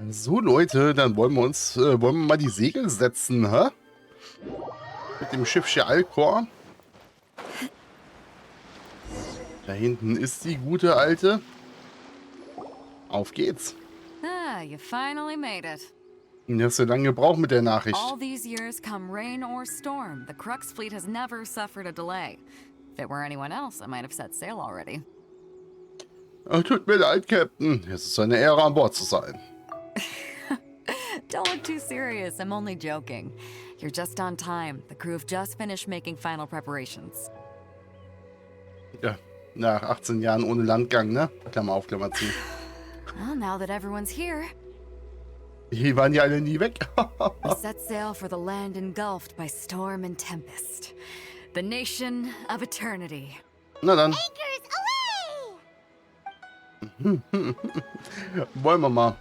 So Leute, dann wollen wir mal die Segel setzen, hä? Mit dem Schiffchen Alcor. Da hinten ist die gute alte. Auf geht's. Ah, you finally made it. Hast du lange gebraucht mit der Nachricht? All these years, come rain or storm, the Crux fleet has never suffered a delay. If it were anyone else, I might have set sail already. Tut mir leid, Captain. Es ist eine Ehre, an Bord zu sein. Don't look too serious, I'm only joking. You're just on time. The crew have just finished making final preparations. Ja, nach 18 Jahren ohne Landgang, ne? Klammer auf, Klammer zu. Well, now that everyone's here, Die waren ja alle nie weg. we set sail for the land engulfed by storm and tempest. The nation of eternity. Na dann, Anchors wollen wir mal.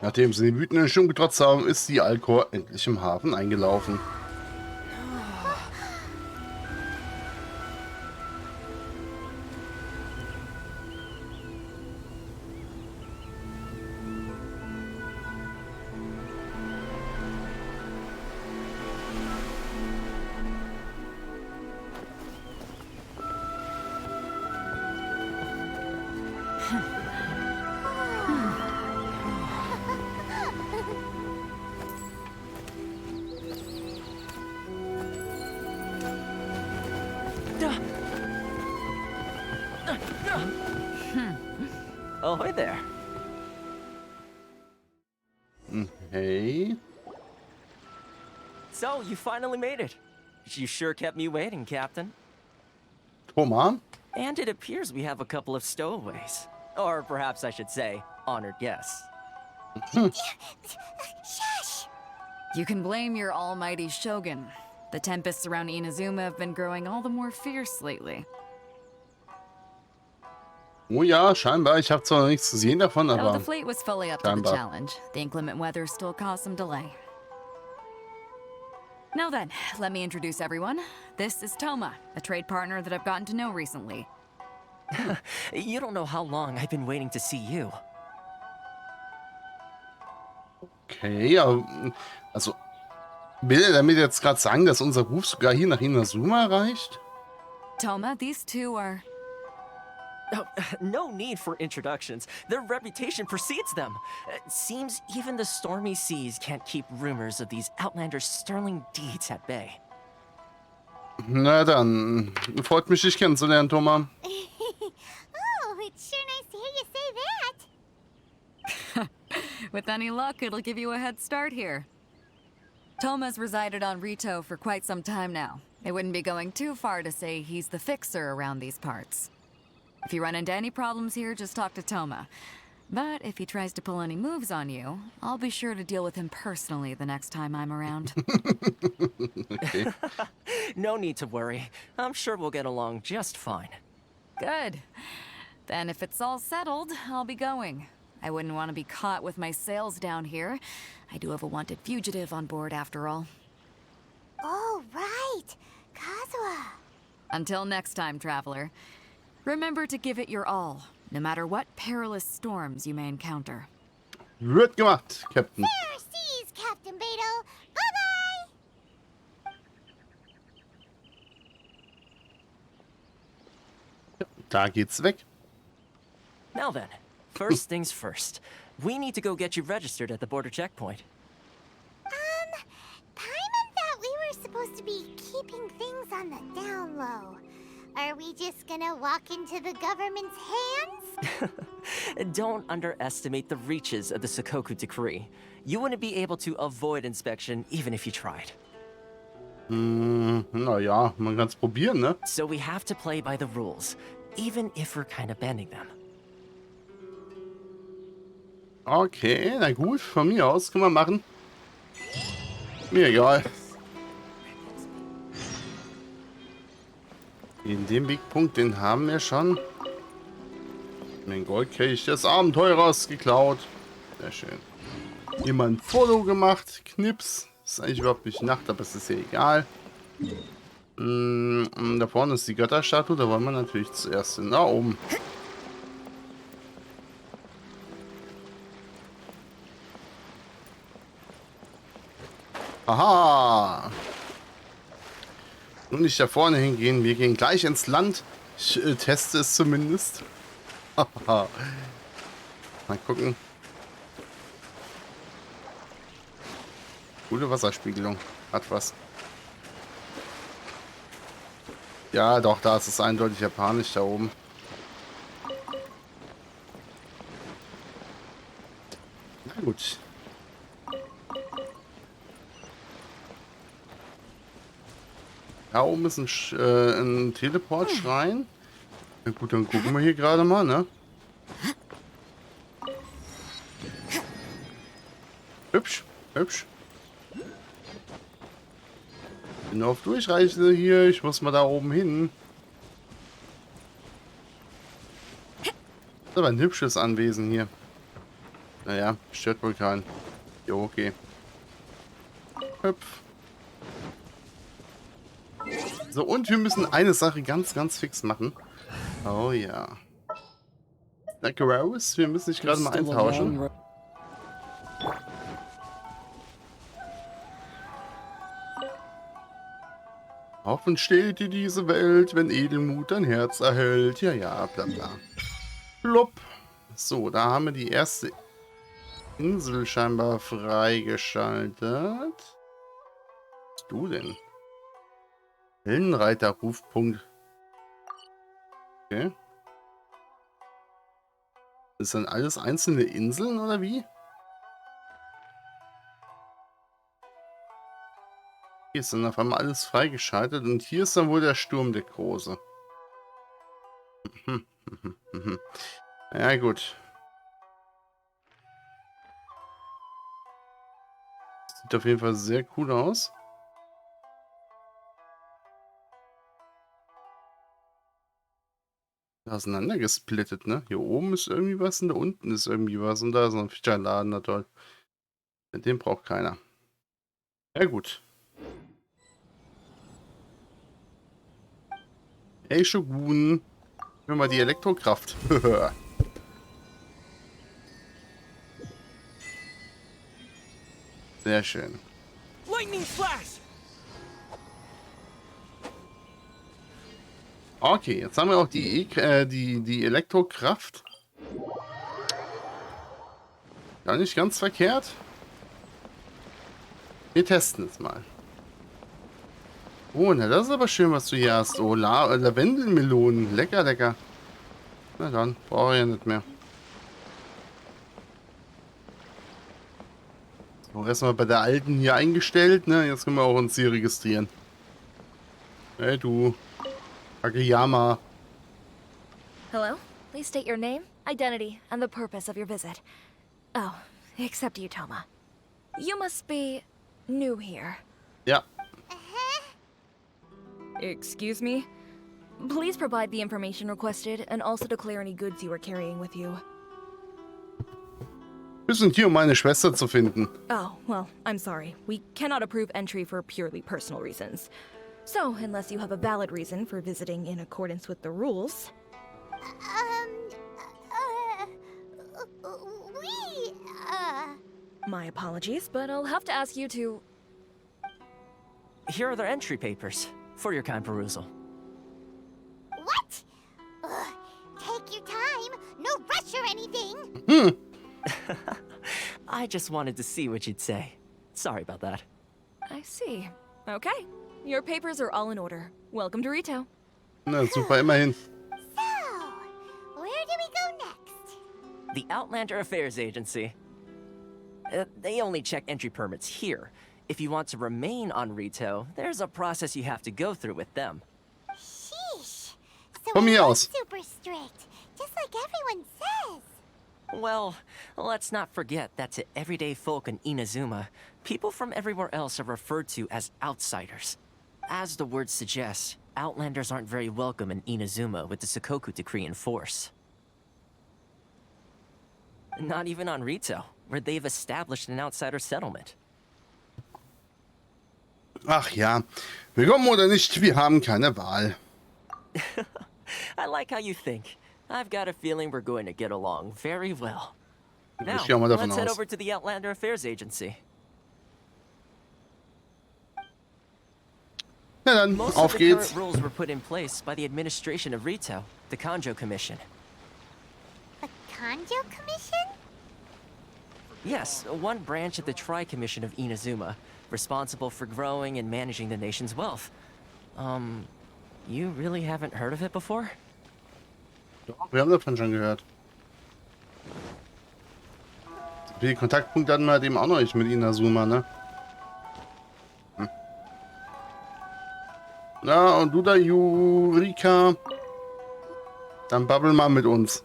Nachdem sie den wütenden Sturm getrotzt haben, ist die Alcor endlich im Hafen eingelaufen. Ahoy there. Hey. So, you finally made it. You sure kept me waiting, Captain. Thomas? And it appears we have a couple of stowaways. Or perhaps I should say, honored guests. Shush! You can blame your almighty shogun. The tempests around Inazuma have been growing all the more fierce lately. Oh ja, scheinbar. Ich habe zwar noch nichts gesehen davon, Though aber the fleet was fully up to the scheinbar. challenge, the inclement weather still caused some delay. Now then, let me introduce everyone. This is Toma, a trade partner that I've gotten to know recently. You don't know how long I've been waiting to see you. Okay, ja, also will er damit jetzt gerade sagen, dass unser Ruf sogar hier nach Inazuma reicht? Toma, these two are... Oh, no need for introductions. Their reputation precedes them. It seems even the stormy seas can't keep rumors of these outlanders' sterling deeds at bay. Na dann, freut mich, dich kennenzulernen, Thomas. Oh, it's sure nice to hear you say that. With any luck, it'll give you a head start here. Toma's resided on Rito for quite some time now. It wouldn't be going too far to say he's the fixer around these parts. If you run into any problems here, just talk to Toma. But if he tries to pull any moves on you, I'll be sure to deal with him personally the next time I'm around. Okay. No need to worry. I'm sure we'll get along just fine. Good. Then if it's all settled, I'll be going. I wouldn't want to be caught with my sails down here. I do have a wanted fugitive on board after all. Oh, right. Kazuha. Until next time, traveler. Remember to give it your all, no matter what perilous storms you may encounter. Wird gemacht, Captain. Fair seas, Captain Beto. Bye-bye. Da geht's weg. Now then, first things first. We need to go get you registered at the border checkpoint. Paimon thought we were supposed to be keeping keeping things on the down low. Are we just gonna walk into the government's hands? Don't underestimate the reaches of the Sakoku Decree. You wouldn't be able to avoid inspection even if you tried. Naja, man kann es probieren, ne? So we have to play by the rules, even if we're kind of bending them. Okay, na gut, von mir aus können wir machen. Mir egal. In dem Wegpunkt, den haben wir schon. Den Goldkelch des Abenteurers geklaut. Sehr schön. Jemand Follow gemacht. Knips. Ist eigentlich überhaupt nicht Nacht, aber es ist ja egal. Da vorne ist die Götterstatue. Da wollen wir natürlich zuerst hin. Da oben. Aha. Nun nicht da vorne hingehen. Wir gehen gleich ins Land. Ich teste es zumindest. Mal gucken. Gute Wasserspiegelung. Hat was. Ja, doch, da ist es eindeutig japanisch da oben. Na gut. Da oben ist ein Teleportschrein. Na gut, dann gucken wir hier gerade mal, ne? Hübsch, hübsch. Bin nur auf Durchreise hier. Ich muss mal da oben hin. Das ist aber ein hübsches Anwesen hier. Naja, stört wohl keinen. Jo, okay. Hüpf. So, und wir müssen eine Sache ganz, ganz fix machen. Oh ja. Danke, Rose. Wir müssen dich gerade mal eintauschen. Offen steht dir diese Welt, wenn Edelmut dein Herz erhält. Ja, ja, bla bla. Plopp. So, da haben wir die erste Insel scheinbar freigeschaltet. Was bist du denn? Heldenreiter-Rufpunkt. Okay. Das sind alles einzelne Inseln, oder wie? Hier ist dann auf einmal alles freigeschaltet und hier ist dann wohl der Sturm der Große. Ja gut. Sieht auf jeden Fall sehr cool aus. Auseinandergesplittet, ne? Hier oben ist irgendwie was und da unten ist irgendwie was und da ist noch ein Fischerladen, na toll. Den braucht keiner. Ja gut. Hey Shogun, gib mir mal die Elektrokraft. Sehr schön. Lightning Flash! Okay, jetzt haben wir auch die Elektrokraft. Gar nicht ganz verkehrt. Wir testen es mal. Oh, na, das ist aber schön, was du hier hast. Oh, Lavendelmelonen. Lecker, lecker. Na dann, brauche ich ja nicht mehr. So, erstmal bei der alten hier eingestellt, ne? Jetzt können wir auch uns hier registrieren. Hey, du. Akiyama. Hello? Please state your name, identity, and the purpose of your visit. Oh, except you, Toma. You must be new here. Ja. Excuse me? Please provide the information requested and also declare any goods you are carrying with you. Wir sind hier, um meine Schwester zu finden. Oh, well, I'm sorry. We cannot approve entry for purely personal reasons. So, unless you have a valid reason for visiting in accordance with the rules... My apologies, but I'll have to ask you to... Here are their entry papers for your kind perusal. What? Take your time. No rush or anything. I just wanted to see what you'd say. Sorry about that. I see. Okay. Your papers are all in order. Welcome to Rito. Na, super, immerhin. So, where do we go next? The Outlander Affairs Agency. They only check entry permits here. If you want to remain on Rito, there's a process you have to go through with them. Sheesh. So Von mir it aus. is super strict, just like everyone says. Well, let's not forget that to everyday folk in Inazuma, people from everywhere else are referred to as outsiders. As the word suggests, Outlanders aren't very welcome in Inazuma with the Sakoku Decree in force. Not even on Rito, where they've established an outsider settlement. Ach ja, willkommen oder nicht, wir haben keine Wahl. I like how you think. I've got a feeling we're going to get along very well. Now, Ich gehe mal davon let's head aus. over to the Outlander Affairs Agency. Na dann, Most auf of the geht's. current rules were put in place by the administration of Rito, the Kanjo Commission. The Kanjo Commission? Yes, one branch of the Tri-Commission of Inazuma, responsible for growing and managing the nation's wealth. You really haven't heard of it before? Doch, wir haben davon schon gehört. So viele Kontaktpunkte hatten wir halt eben auch noch nicht mit Inazuma, ne? Hm. Na, und du da, Eureka? Dann babbel mal mit uns.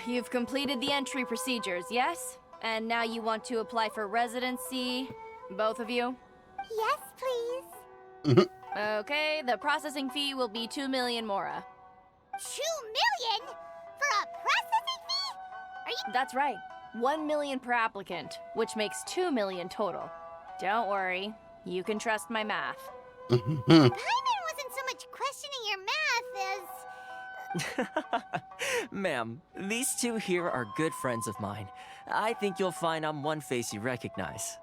You've completed the entry procedures, yes? And now you want to apply for residency? Both of you? Yes, please. Okay, the processing fee will be 2 million mora. 2 million? For a processing fee? Are you... That's right. 1 million per applicant, which makes 2 million total. Don't worry, you can trust my math. Paimon wasn't so much questioning your math as... Ma'am, these two here are good friends of mine. I think you'll find I'm one face you recognize.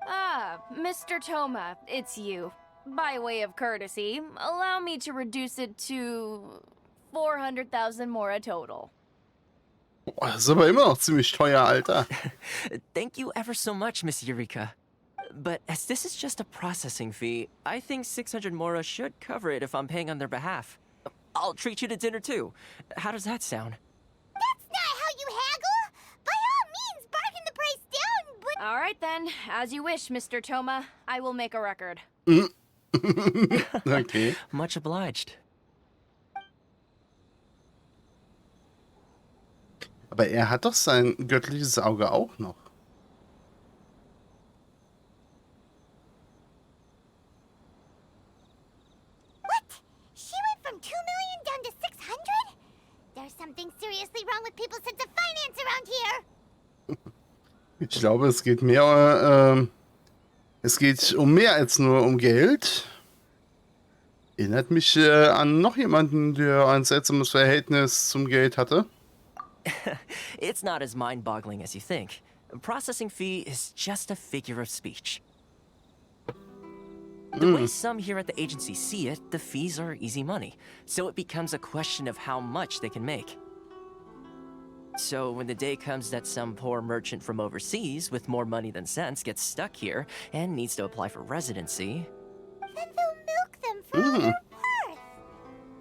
Ah, Mr. Toma, it's you. By way of courtesy, allow me to reduce it to 400,000 mora total. Boah, das ist aber immer noch ziemlich teuer, Alter. Thank you ever so much, Miss Eureka. But as this is just a processing fee, I think 600 mora should cover it if I'm paying on their behalf. I'll treat you to dinner too. How does that sound? That's not how you haggle! By all means, bargain the price down, but... All right then, as you wish, Mr. Toma. I will make a record. Okay. Much obliged. Aber er hat doch sein göttliches Auge auch noch. What? She went from 2 million down to 600? There's something seriously wrong with people's sense of finance around here. Ich glaube, es geht mehr, es geht um mehr als nur um Geld. Erinnert mich an noch jemanden, der ein seltsames Verhältnis zum Geld hatte. It's not as mind-boggling as you think. A processing fee is just a figure of speech. The way some here at the agency see it, the fees are easy money, so it becomes a question of how much they can make. So when the day comes that some poor merchant from overseas with more money than sense gets stuck here and needs to apply for residency... Then they'll milk them for all they're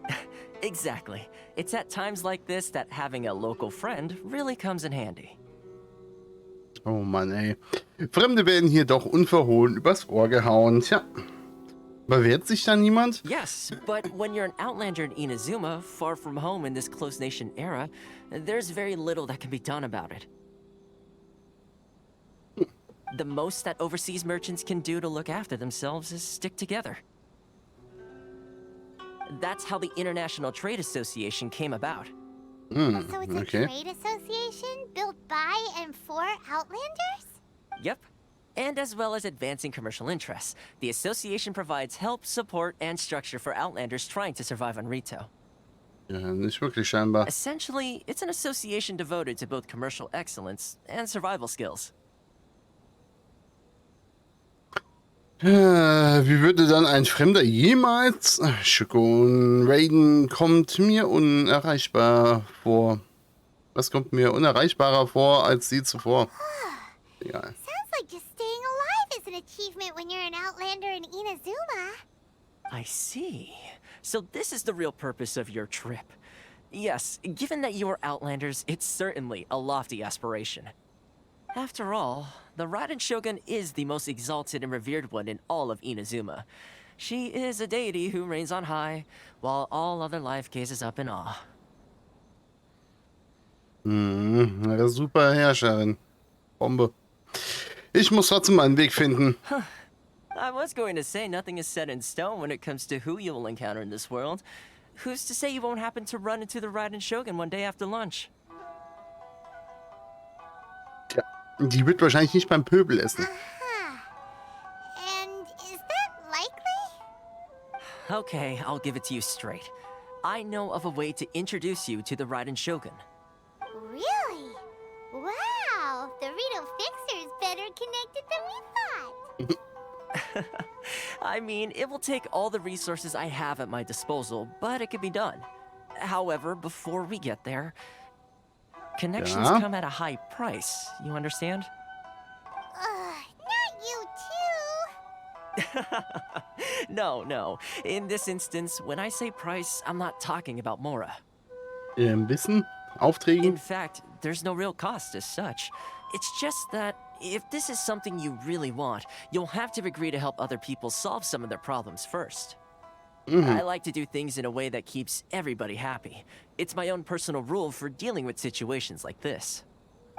worth. Exactly. It's at times like this that having a local friend really comes in handy. Oh Mann, ey. Fremde werden hier doch unverhohlen übers Ohr gehauen. Tja. Aber wehrt sich da niemand? Yes, but when you're an outlander in Inazuma, far from home in this closed nation era, there's very little that can be done about it. The most that overseas merchants can do to look after themselves is stick together. That's how the International Trade Association came about. So it's a Okay. trade association built by and for Outlanders? Yep. And as well as advancing commercial interests, the association provides help, support, and structure for outlanders trying to survive on Rito. Ja, nicht wirklich scheinbar. Essentially, it's an association devoted to both commercial excellence and survival skills. Wie würde dann ein Fremder jemals... Schukun, Raiden kommt mir unerreichbar vor. Was kommt mir unerreichbarer vor als sie zuvor? Egal. Sounds like just an achievement when you're an Outlander in Inazuma. I see. So this is the real purpose of your trip. Yes, given that you are Outlanders, it's certainly a lofty aspiration. After all, the Raiden Shogun is the most exalted and revered one in all of Inazuma. She is a deity who reigns on high, while all other life gazes up in awe. Eine super Herrscherin. Bombe. Ich muss trotzdem einen Weg finden. I was going to say nothing is set in stone when it comes to who you will encounter in this world. Who's to say you won't happen to run into the Raiden Shogun one day after lunch? Tja, die wird wahrscheinlich nicht beim Pöbel essen. And is that likely? Okay, I'll give it to you straight. I know of a way to introduce you to the Raiden Shogun. Really? Wow, the Rito Fixer is better connected than we thought. I mean, it will take all the resources I have at my disposal, but it can be done. However, before we get there, connections Yeah? come at a high price, you understand? Not you too. No. In this instance, when I say price, I'm not talking about Mora. Wissen? Aufträgen? In fact, there's no real cost as such. It's just that if this is something you really want, you'll have to agree to help other people solve some of their problems first. I like to do things in a way that keeps everybody happy. It's my own personal rule for dealing with situations like this.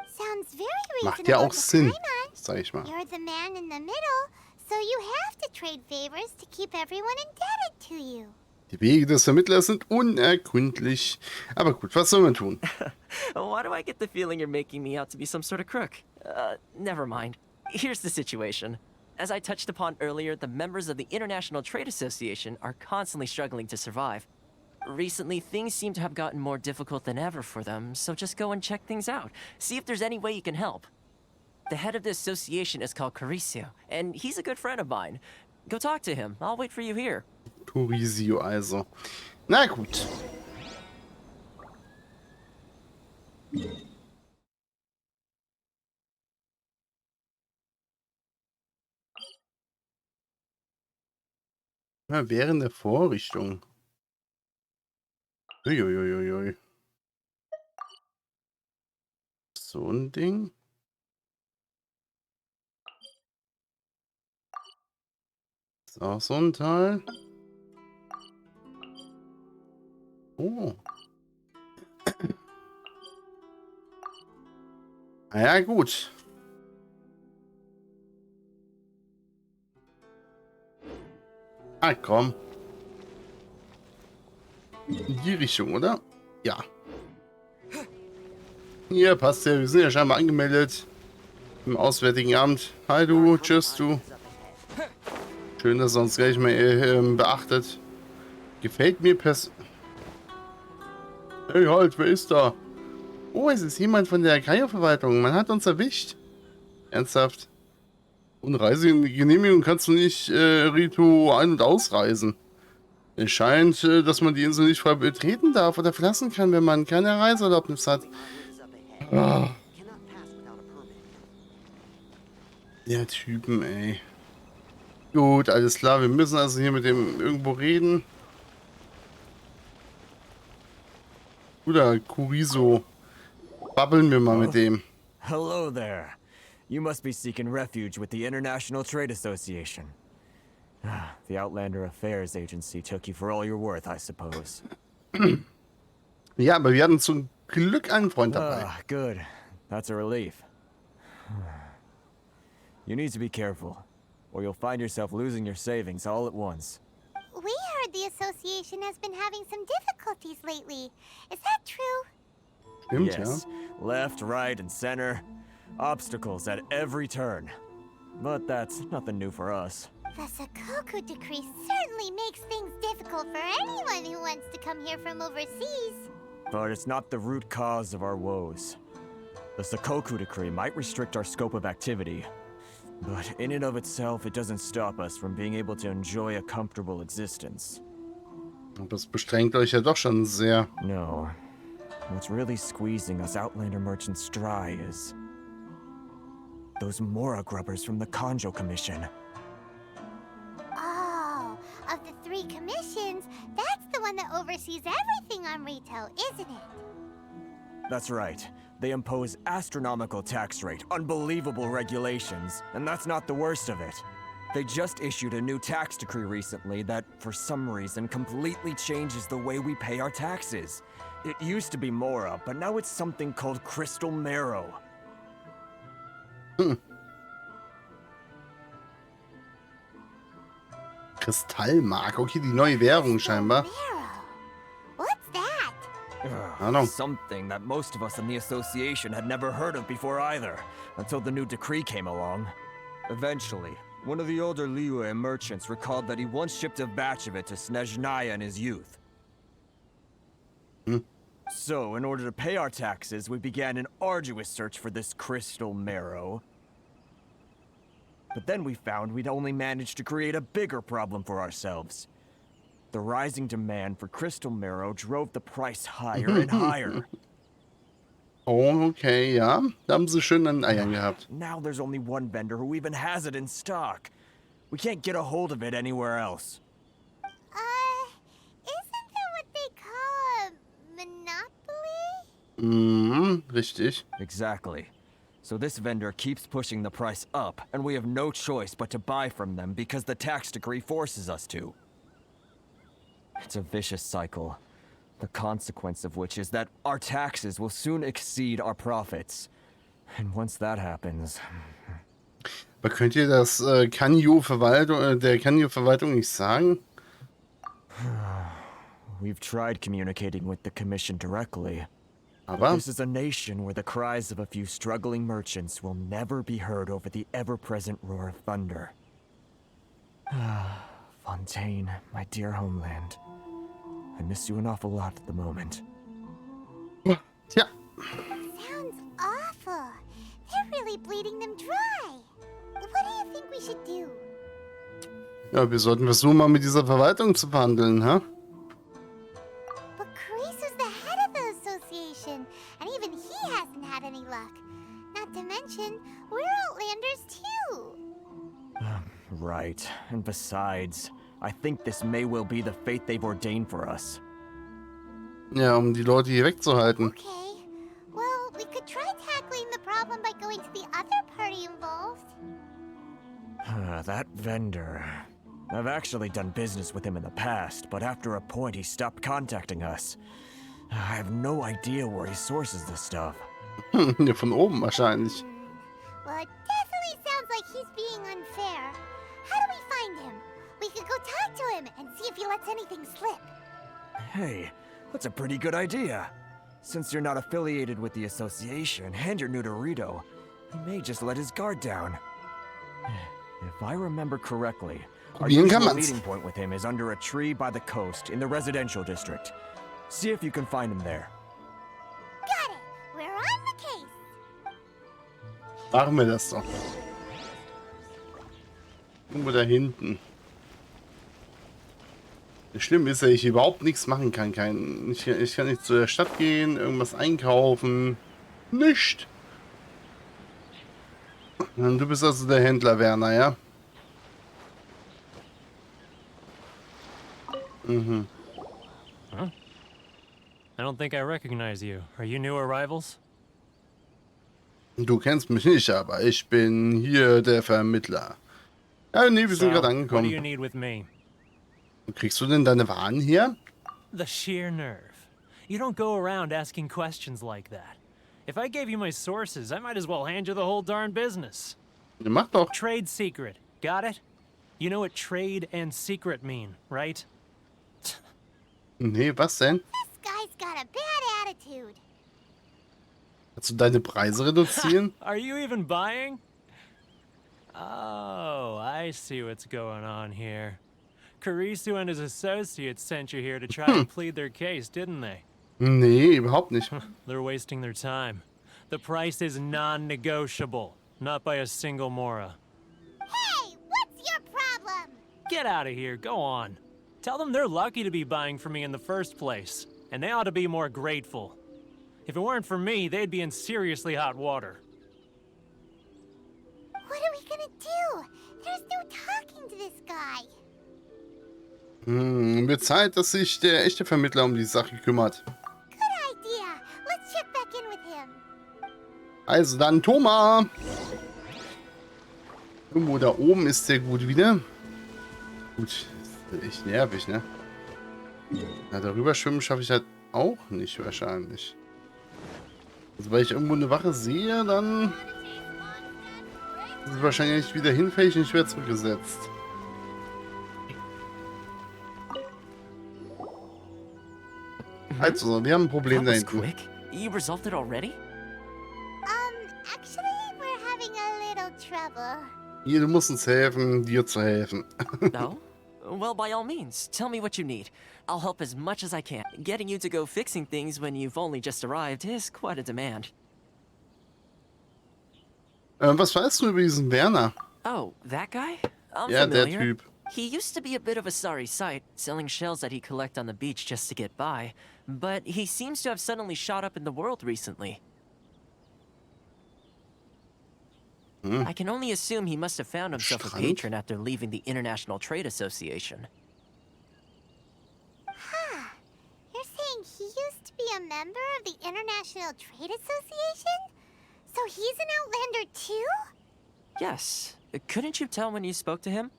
Sounds very Macht reasonable ja auch to Sinn, Paimon. sag ich mal. You're the man in the middle, so you have to trade favors to keep everyone indebted to you. Die Wege des Vermittlers sind unergründlich. Aber gut, was soll man tun? Why do I get the feeling you're making me out to be some sort of crook? Never mind. Here's the situation. As I touched upon earlier, the members of the International Trade Association are constantly struggling to survive. Recently, things seem to have gotten more difficult than ever for them, so just go and check things out. See if there's any way you can help. The head of the association is called Carisio, and he's a good friend of mine. Go talk to him. I'll wait for you here. Turisio also. Na gut. Ja, während der Vorrichtung. Uiuiuiui. So ein Ding. Ist auch so ein Teil. Oh. Na ja, gut. Ah, komm. In die Richtung, oder? Ja. Hier, passt ja. Wir sind ja scheinbar angemeldet. Im Auswärtigen Amt. Hi du, tschüss du. Schön, dass er uns gleich mal beachtet. Gefällt mir Hey, halt, wer ist da? Oh, es ist jemand von der Kaio-Verwaltung. Man hat uns erwischt. Ernsthaft? Ohne Reisegenehmigung kannst du nicht Rito ein- und ausreisen. Es scheint, dass man die Insel nicht frei betreten darf oder verlassen kann, wenn man keine Reiseerlaubnis hat. Ah. Der Typen, ey. Gut, alles klar. Wir müssen also hier mit dem irgendwo reden. Oder Kuriso. Babbeln wir mal mit dem. Hello there. You must be seeking refuge with the International Trade Association. The Outlander Affairs Agency took you for all you're worth, I suppose. Ja, aber wir hatten zum Glück einen Freund dabei. Good. That's a relief. You need to be careful, or you'll find yourself losing your savings all at once. We heard the association has been having some difficulties lately. Is that true? Stimmt, Yes. Left, right, and center. Obstacles at every turn. But that's nothing new for us. The Sakoku decree certainly makes things difficult for anyone who wants to come here from overseas. But it's not the root cause of our woes. The Sakoku decree might restrict our scope of activity, but in and of itself, it doesn't stop us from being able to enjoy a comfortable existence. ja. Das bestrengt euch ja doch schon sehr. No. What's really squeezing us Outlander merchants dry is Those Mora grubbers from the Kanjo Commission. Oh, of the 3 commissions, that's the one that oversees everything on Rito, isn't it? That's right. They impose astronomical tax rate, unbelievable regulations, and that's not the worst of it. They just issued a new tax decree recently that, for some reason, completely changes the way we pay our taxes. It used to be Mora, but now it's something called Crystal Marrow. Kristallmark. Okay, die neue Währung scheinbar. Marrow. What's that? I don't know. Something that most of us in the association had never heard of before either, until the new decree came along. Eventually, one of the older Liyue merchants recalled that he once shipped a batch of it to Snezhnaya in his youth. So, in order to pay our taxes, we began an arduous search for this crystal marrow. But then we found we'd only managed to create a bigger problem for ourselves. The rising demand for crystal marrow drove the price higher and higher. Oh, okay, ja. Da haben sie schön an Eiern gehabt. Now there's only one vendor who even has it in stock. We can't get a hold of it anywhere else. Isn't that what they call a monopoly? Richtig. Exactly. So this vendor keeps pushing the price up, and we have no choice but to buy from them because the tax decree forces us to. It's a vicious cycle, the consequence of which is that our taxes will soon exceed our profits. And once that happens... Aber könnt ihr das Kanjo-Verwaltung, der Kanjo-Verwaltung nicht sagen? We've tried communicating with the commission directly. Aber This is a nation where the cries of a few struggling merchants will never be heard over the ever-present roar of thunder. Fontaine, my dear homeland. I miss you an awful lot at the moment. tja, Sounds awful. They're really bleeding them dry. What do you think we should do? ja, wir sollten versuchen, mal mit dieser Verwaltung zu verhandeln, ha? But Carice's the head of the association, and even he hasn't had any luck. Not to mention, we're Outlanders too. Right, and besides, I think this may well be the fate they've ordained for us. Ja, um die Leute hier wegzuhalten. Okay, well, we could try tackling the problem by going to the other party involved. That vendor. I've actually done business with him in the past, but after a point he stopped contacting us. I have no idea where he sources this stuff. Ja, von oben wahrscheinlich. Well, it definitely sounds like he's being unfair. How do we find him? We could go talk to him and see if he lets anything slip. Hey, that's a pretty good idea. Since you're not affiliated with the association and you're new to Rito, he may just let his guard down. If I remember correctly, our Probieren kann usual man's. meeting point with him is under a tree by the coast in the residential district. See if you can find him there. Got it. We're on the case. Machen wir das doch. Irgendwo da hinten. Das Schlimme ist ja, ich überhaupt nichts machen kann. Ich kann nicht zur Stadt gehen, irgendwas einkaufen. Nicht. Du bist also der Händler, Werner, ja? Mhm. Huh? I don't think I recognize you. Are you new arrivals? Du kennst mich nicht, aber ich bin hier der Vermittler. Ja, nee, wir sind gerade What do you angekommen. need with me? Kriegst du denn deine Waren hier? The sheer nerve. You don't go around asking questions like that. If I gave you my sources, I might as well hand you the whole darn business. Mach doch. Trade secret. Got it? You know what trade and secret mean, right? Nee, was denn? This guy's got a bad attitude. Kannst du deine Preise reduzieren? Are you even buying? Oh, I see what's going on here. Karisu and his associates sent you here to try and plead their case, didn't they? Nee, überhaupt nicht. They're wasting their time. The price is non-negotiable, not by a single Mora. Hey, what's your problem? Get out of here, go on. Tell them they're lucky to be buying from me in the first place, and they ought to be more grateful. If it weren't for me, they'd be in seriously hot water. Wird Zeit, dass sich der echte Vermittler um die Sache kümmert. Good idea. Let's check back in with him. Also dann, Thomas. Irgendwo da oben ist der gut wieder. Gut, ist echt nervig, ne? Ja, darüber schwimmen schaffe ich halt auch nicht wahrscheinlich. Also, weil ich irgendwo eine Wache sehe, dann ist es wahrscheinlich wieder hinfällig und ich werde zurückgesetzt. Also, wir haben ein Problem da That was hinten. quick. You resolved it already? Actually, we're having a little trouble. Hier, du musst uns helfen, dir zu helfen. No? Well, by all means, tell me what you need. I'll help as much as I can. Getting you to go fixing things when you've only just arrived is quite a demand. Was weißt du über diesen Werner? Oh, that guy? I'm Ja, der familiar. Typ. He used to be a bit of a sorry sight, selling shells that he'd collect on the beach just to get by. But he seems to have suddenly shot up in the world recently. I can only assume he must have found himself a Strand? patron after leaving the International Trade Association. You're saying he used to be a member of the International Trade Association? So he's an Outlander too? Yes. Couldn't you tell when you spoke to him?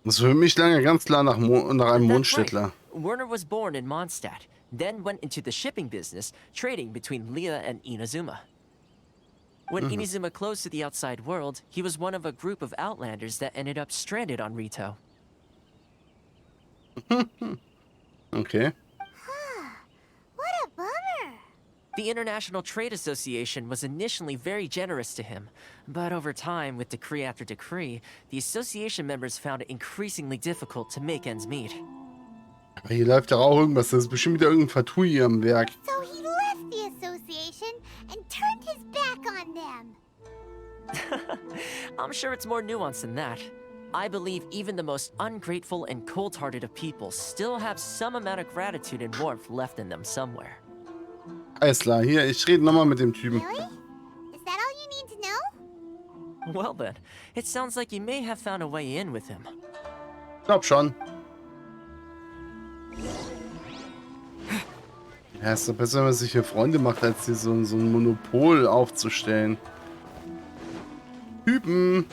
Das ist für mich lange ganz klar nach einem That's right. Mondstädtler. Werner was born in Mondstadt, then went into the shipping business, trading between Leah and Inazuma. When Inazuma closed to the outside world, he was one of a group of Outlanders that ended up stranded on Rito. Okay. What a bummer. The International Trade Association was initially very generous to him, but over time, with decree after decree, the association members found it increasingly difficult to make ends meet. Aber hier läuft doch auch irgendwas. Das ist bestimmt wieder irgendein Vertui hier am Werk. So he left the association and turned his back on them. I'm sure it's more nuanced than that. I believe even the most ungrateful and cold-hearted of people still have some amount of gratitude and warmth left in them somewhere. Alles klar, hier, ich rede nochmal mit dem Typen. Really? Is that all you need to know? Well then, it sounds like you may have found a way in with him. Ich glaub schon. Ja, ist doch besser, wenn man sich hier Freunde macht, als hier so ein Monopol aufzustellen. Typen!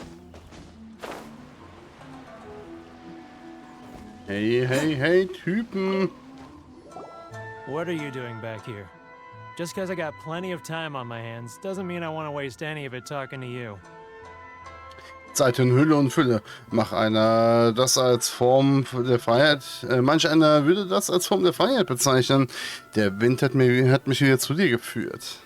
Hey, hey, hey, Typen! What are you doing back here? Just because I got plenty of time on my hands doesn't mean I want to waste any of it talking to you. Seite in Hülle und Fülle. Mach einer das als Form der Freiheit. Manch einer würde das als Form der Freiheit bezeichnen. Der Wind hat mich wieder zu dir geführt.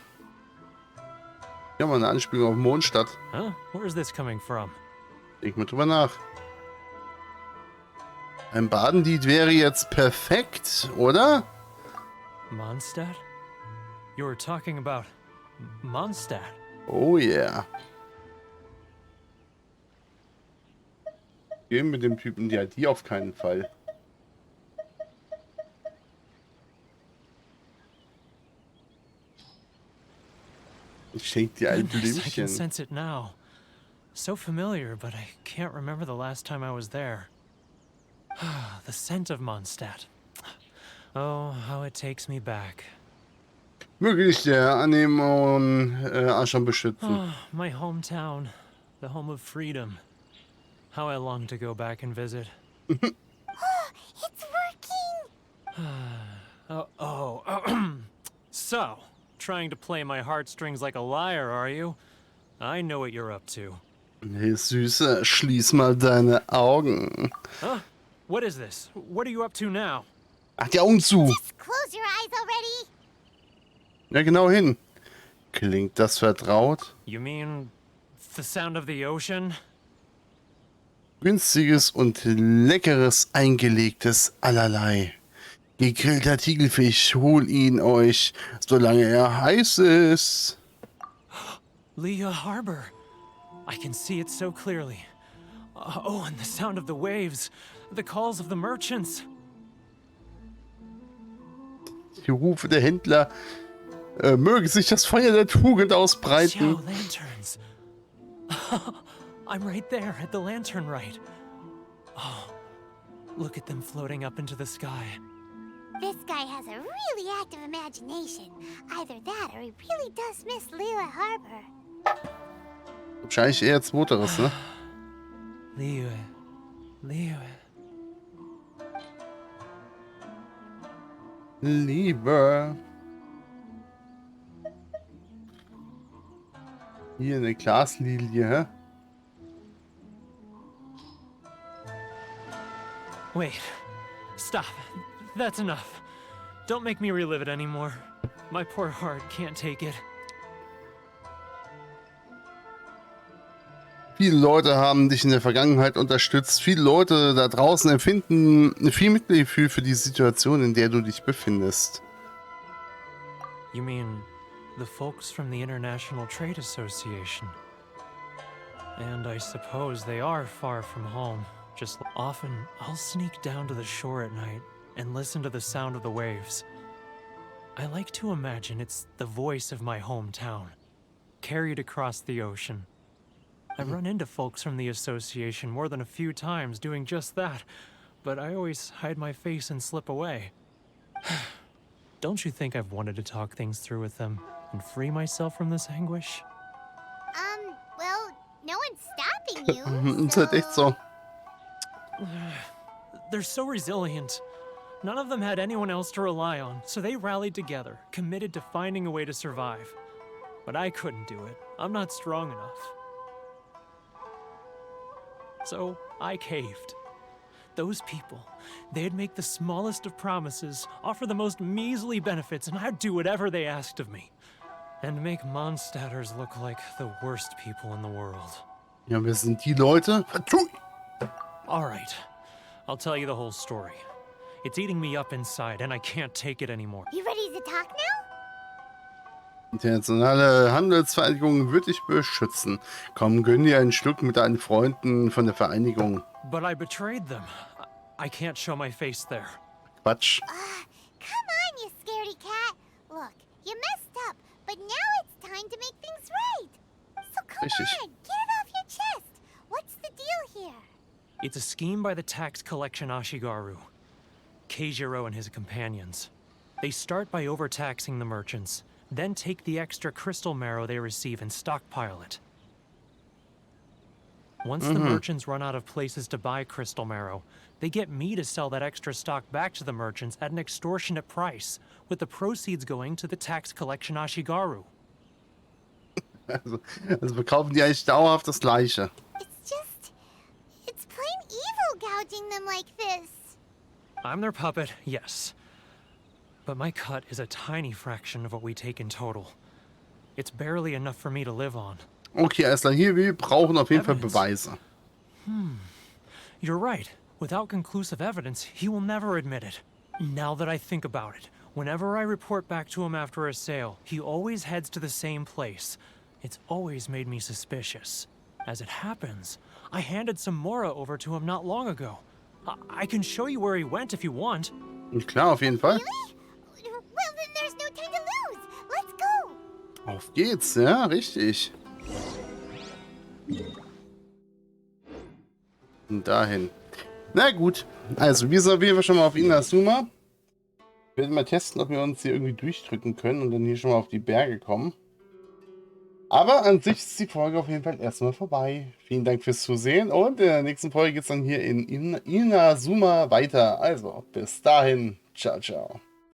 Ja, mal eine Anspielung auf Mondstadt. Huh? Where's this coming from? Denk mal drüber nach. Ein Badenlied wäre jetzt perfekt, oder? Mondstadt? You were talking about Mondstadt. Oh yeah. Gehen mit dem Typen die ID auf keinen Fall. Ich schenk dir ein Goodness, I can Blümchen. sense it now. So familiar, but I can't remember the last time I was there. The scent of Mondstadt. Oh, how it takes me back. Möge dich der Anemon Aschern beschützen. Oh, my hometown, the home of freedom. How I long to go back and visit. It's working! So, trying to play my heartstrings like a liar, are you? I know what you're up to. Hey Süße, schließ mal deine Augen. Huh? What is this? What are you up to now? Ach, die Augen zu. Just close your eyes already! Ja, genau hin. Klingt das vertraut? You mean the sound of the ocean? Günstiges und leckeres eingelegtes allerlei. Gegrillter Tigelfisch, hol ihn euch, solange er heiß ist. Leah Harbor. I can see it so clearly. Oh, and the sound of the waves. The calls of the merchants. Die Rufe der Händler. Möge sich das Feuer der Tugend ausbreiten. Xiao lanterns. I'm right there at the lantern right. Oh, Look at them floating up into the sky. This guy has a really active imagination. Either that or he really does miss Liyue Harbor. Wahrscheinlich eher zweiteres, ne? Liyue. Liyue. Liebe. Hier eine Glaslilie, hä? Wait. Stop. That's enough. Don't make me relive it anymore. My poor heart can't take it. Viele Leute haben dich in der Vergangenheit unterstützt. Viele Leute da draußen empfinden viel Mitgefühl für die Situation, in der du dich befindest. You mean the folks from the International Trade Association? And I suppose they are far from home. Just often, I'll sneak down to the shore at night and listen to the sound of the waves. I like to imagine it's the voice of my hometown, carried across the ocean. I've run into folks from the association more than a few times doing just that, but I always hide my face and slip away. Don't you think I've wanted to talk things through with them and free myself from this anguish? Well, no one's stopping you, Ist halt echt so. They're so resilient. None of them had anyone else to rely on, so they rallied together, committed to finding a way to survive. But I couldn't do it. I'm not strong enough. So I caved. Those people, they'd make the smallest of promises, offer the most measly benefits, and I'd do whatever they asked of me. And make Mondstadters look like the worst people in the world. Ja, wir sind die Leute. All right, I'll tell you the whole story. It's eating me up inside, and I can't take it anymore. You ready to talk now? Internationale Handelsvereinigung wird dich beschützen. Komm, gönn dir einen Schluck mit deinen Freunden von der Vereinigung. But I betrayed them. I can't show my face there. Quatsch. Come on, you scaredy cat. Look, you messed up, but now it's time to make things right. So come Richtig. on, get it off your chest. What's the deal here? It's a scheme by the tax collection Ashigaru, Keijiro and his companions. They start by overtaxing the merchants, then take the extra crystal marrow they receive and stockpile it. Once the merchants run out of places to buy crystal marrow, they get me to sell that extra stock back to the merchants at an extortionate price, with the proceeds going to the tax collection Ashigaru. Also verkaufen die eigentlich dauerhaft das Gleiche. It's plain evil gouging them like this. I'm their puppet, yes. But my cut is a tiny fraction of what we take in total. It's barely enough for me to live on. Okay, alles klar. Hier, wir brauchen auf jeden Fall Beweise. You're right. Without conclusive evidence, he will never admit it. Now that I think about it, whenever I report back to him after a sale, he always heads to the same place. It's always made me suspicious. As it happens, I handed some Mora over to him not long ago. I can show you where he went if you want. Klar, auf jeden Fall. Really? Well, then there's no time to lose. Let's go. Auf geht's, ja, richtig. Und dahin. Na gut, also wir sind auf jeden Fall schon mal auf Inazuma. Wir werden mal testen, ob wir uns hier irgendwie durchdrücken können und dann hier schon mal auf die Berge kommen. Aber an sich ist die Folge auf jeden Fall erstmal vorbei. Vielen Dank fürs Zusehen und in der nächsten Folge geht es dann hier in Inazuma weiter. Also bis dahin, ciao, ciao.